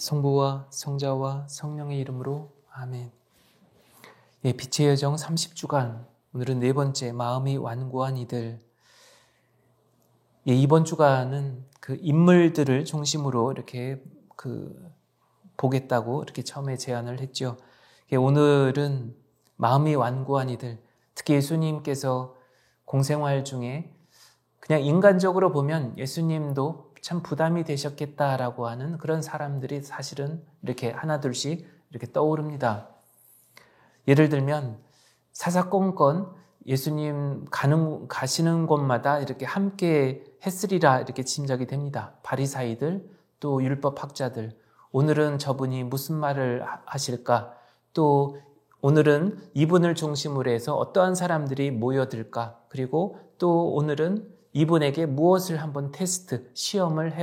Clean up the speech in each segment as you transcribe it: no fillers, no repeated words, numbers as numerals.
성부와 성자와 성령의 이름으로 아멘. 예, 빛의 여정 30주간, 오늘은 네 번째, 마음이 완고한 이들. 예, 이번 주간은 그 인물들을 중심으로 이렇게 보겠다고 이렇게 처음에 제안을 했죠. 예, 오늘은 마음이 완고한 이들, 특히 예수님께서 공생활 중에 그냥 인간적으로 보면 예수님도 참 부담이 되셨겠다라고 하는 그런 사람들이 사실은 이렇게 하나둘씩 이렇게 떠오릅니다. 예를 들면 사사건건 예수님 가시는 곳마다 이렇게 함께 했으리라 이렇게 짐작이 됩니다. 바리사이들, 또 율법학자들, 오늘은 저분이 무슨 말을 하실까? 또 오늘은 이분을 중심으로 해서 어떠한 사람들이 모여들까? 그리고 또 오늘은 이분에게 무엇을 한번 테스트, 시험을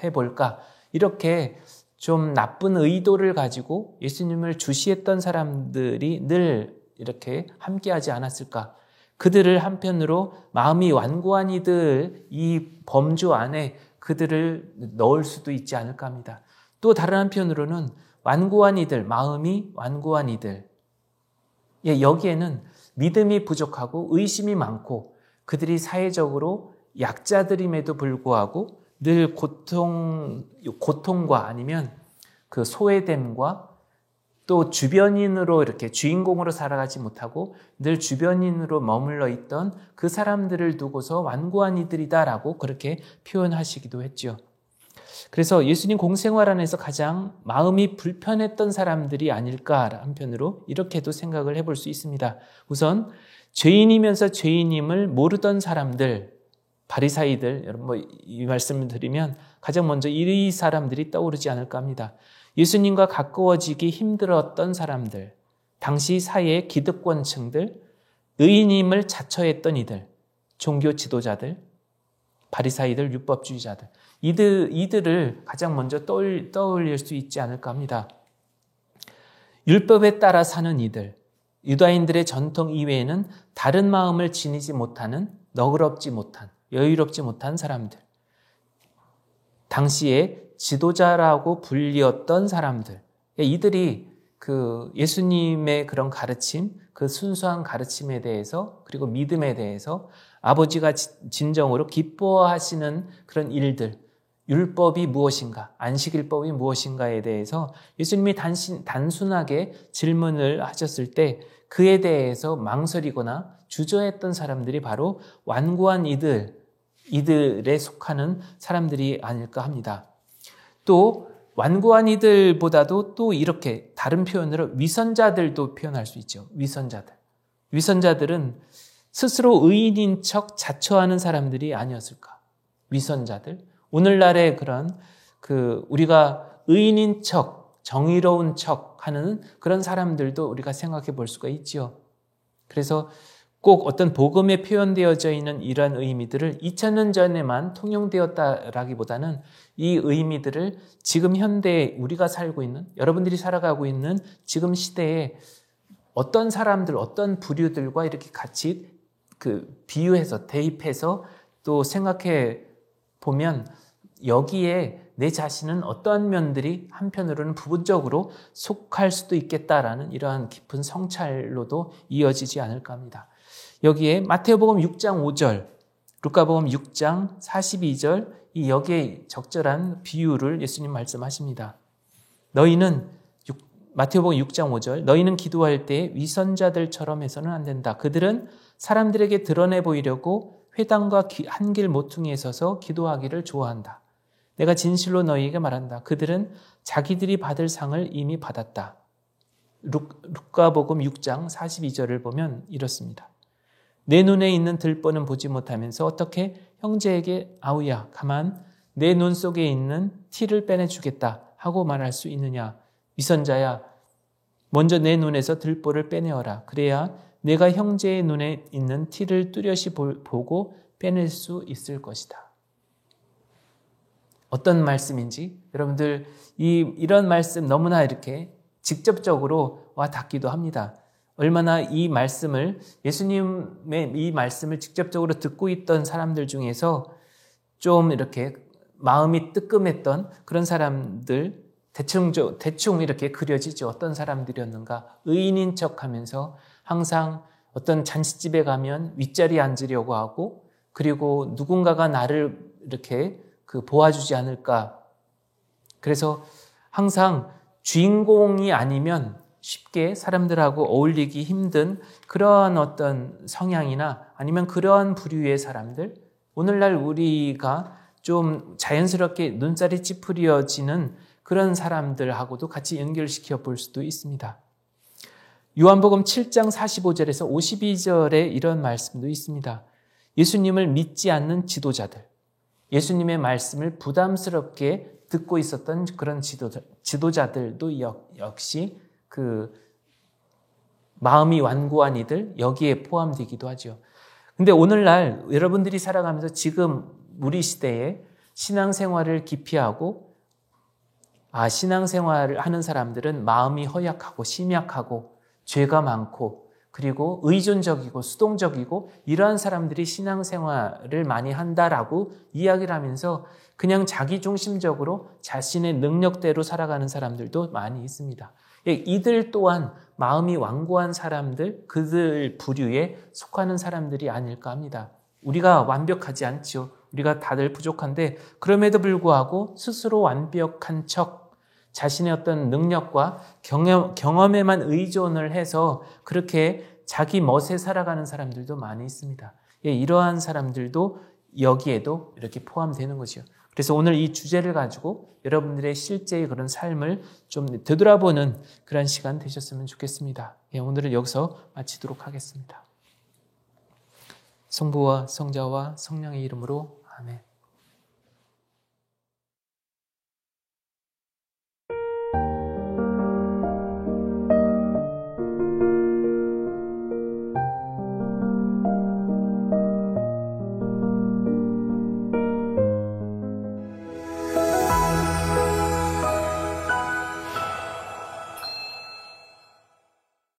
해볼까? 이렇게 좀 나쁜 의도를 가지고 예수님을 주시했던 사람들이 늘 이렇게 함께하지 않았을까? 그들을 한편으로 마음이 완고한 이들, 이 범주 안에 그들을 넣을 수도 있지 않을까 합니다. 또 다른 한편으로는 완고한 이들, 마음이 완고한 이들. 예, 여기에는 믿음이 부족하고 의심이 많고 그들이 사회적으로 약자들임에도 불구하고 늘 고통과 아니면 그 소외됨과 또 주변인으로 이렇게 주인공으로 살아가지 못하고 늘 주변인으로 머물러 있던 그 사람들을 두고서 완고한 이들이다라고 그렇게 표현하시기도 했죠. 그래서 예수님 공생활 안에서 가장 마음이 불편했던 사람들이 아닐까 한편으로 이렇게도 생각을 해볼 수 있습니다. 우선 죄인이면서 죄인임을 모르던 사람들, 바리사이들, 여러분 이 말씀을 드리면 가장 먼저 이 사람들이 떠오르지 않을까 합니다. 예수님과 가까워지기 힘들었던 사람들, 당시 사회의 기득권층들, 의인임을 자처했던 이들, 종교 지도자들, 바리사이들, 율법주의자들, 이들을 가장 먼저 떠올릴 수 있지 않을까 합니다. 율법에 따라 사는 이들, 유다인들의 전통 이외에는 다른 마음을 지니지 못하는 너그럽지 못한, 여유롭지 못한 사람들, 당시에 지도자라고 불리었던 사람들, 이들이 그 예수님의 그런 가르침, 그 순수한 가르침에 대해서 그리고 믿음에 대해서 아버지가 진정으로 기뻐하시는 그런 일들, 율법이 무엇인가, 안식일법이 무엇인가에 대해서 예수님이 단순하게 질문을 하셨을 때 그에 대해서 망설이거나 주저했던 사람들이 바로 완고한 이들에 속하는 사람들이 아닐까 합니다. 또 완고한 이들보다도 또 이렇게 다른 표현으로 위선자들도 표현할 수 있죠. 위선자들은 스스로 의인인 척 자처하는 사람들이 아니었을까? 위선자들. 오늘날의 그런 우리가 의인인 척, 정의로운 척 하는 그런 사람들도 우리가 생각해 볼 수가 있죠. 그래서 꼭 어떤 복음에 표현되어져 있는 이러한 의미들을 2000년 전에만 통용되었다라기보다는 이 의미들을 지금 현대에 우리가 살고 있는, 여러분들이 살아가고 있는 지금 시대에 어떤 사람들, 어떤 부류들과 이렇게 같이 비유해서 대입해서 또 생각해 보면 여기에 내 자신은 어떠한 면들이 한편으로는 부분적으로 속할 수도 있겠다라는 이러한 깊은 성찰로도 이어지지 않을까 합니다. 여기에 마태복음 6장 5절, 루카복음 6장 42절, 여기에 적절한 비유를 예수님 말씀하십니다. 마태복음 6장 5절, 너희는 기도할 때 위선자들처럼 해서는 안 된다. 그들은 사람들에게 드러내 보이려고 회당과 한길 모퉁이에 서서 기도하기를 좋아한다. 내가 진실로 너희에게 말한다. 그들은 자기들이 받을 상을 이미 받았다. 루카복음 6장 42절을 보면 이렇습니다. 내 눈에 있는 들보는 보지 못하면서 어떻게 형제에게 아우야 가만 내 눈 속에 있는 티를 빼내주겠다 하고 말할 수 있느냐. 위선자야 먼저 내 눈에서 들보를 빼내어라. 그래야 내가 형제의 눈에 있는 티를 뚜렷이 보고 빼낼 수 있을 것이다. 어떤 말씀인지 여러분들 이런 말씀 너무나 이렇게 직접적으로 와 닿기도 합니다. 얼마나 이 말씀을 예수님의 이 말씀을 직접적으로 듣고 있던 사람들 중에서 좀 이렇게 마음이 뜨끔했던 그런 사람들 대충 이렇게 그려지죠. 어떤 사람들이었는가. 의인인 척하면서 항상 어떤 잔치집에 가면 윗자리에 앉으려고 하고, 그리고 누군가가 나를 이렇게 도와주지 않을까. 그래서 항상 주인공이 아니면 쉽게 사람들하고 어울리기 힘든 그러한 어떤 성향이나 아니면 그러한 부류의 사람들, 오늘날 우리가 좀 자연스럽게 눈살이 찌푸려지는 그런 사람들하고도 같이 연결시켜 볼 수도 있습니다. 요한복음 7장 45절에서 52절에 이런 말씀도 있습니다. 예수님을 믿지 않는 지도자들, 예수님의 말씀을 부담스럽게 듣고 있었던 그런 지도자들도 역시 마음이 완고한 이들, 여기에 포함되기도 하죠. 근데 오늘날 여러분들이 살아가면서 지금 우리 시대에 신앙생활을 기피하고, 신앙생활을 하는 사람들은 마음이 허약하고 심약하고 죄가 많고 그리고 의존적이고 수동적이고 이러한 사람들이 신앙생활을 많이 한다라고 이야기를 하면서 그냥 자기중심적으로 자신의 능력대로 살아가는 사람들도 많이 있습니다. 이들 또한 마음이 완고한 사람들, 그들 부류에 속하는 사람들이 아닐까 합니다. 우리가 완벽하지 않죠. 우리가 다들 부족한데 그럼에도 불구하고 스스로 완벽한 척, 자신의 어떤 능력과 경험에만 의존을 해서 그렇게 자기 멋에 살아가는 사람들도 많이 있습니다. 이러한 사람들도 여기에도 이렇게 포함되는 거죠. 그래서 오늘 이 주제를 가지고 여러분들의 실제의 그런 삶을 좀 되돌아보는 그런 시간 되셨으면 좋겠습니다. 오늘은 여기서 마치도록 하겠습니다. 성부와 성자와 성령의 이름으로 아멘.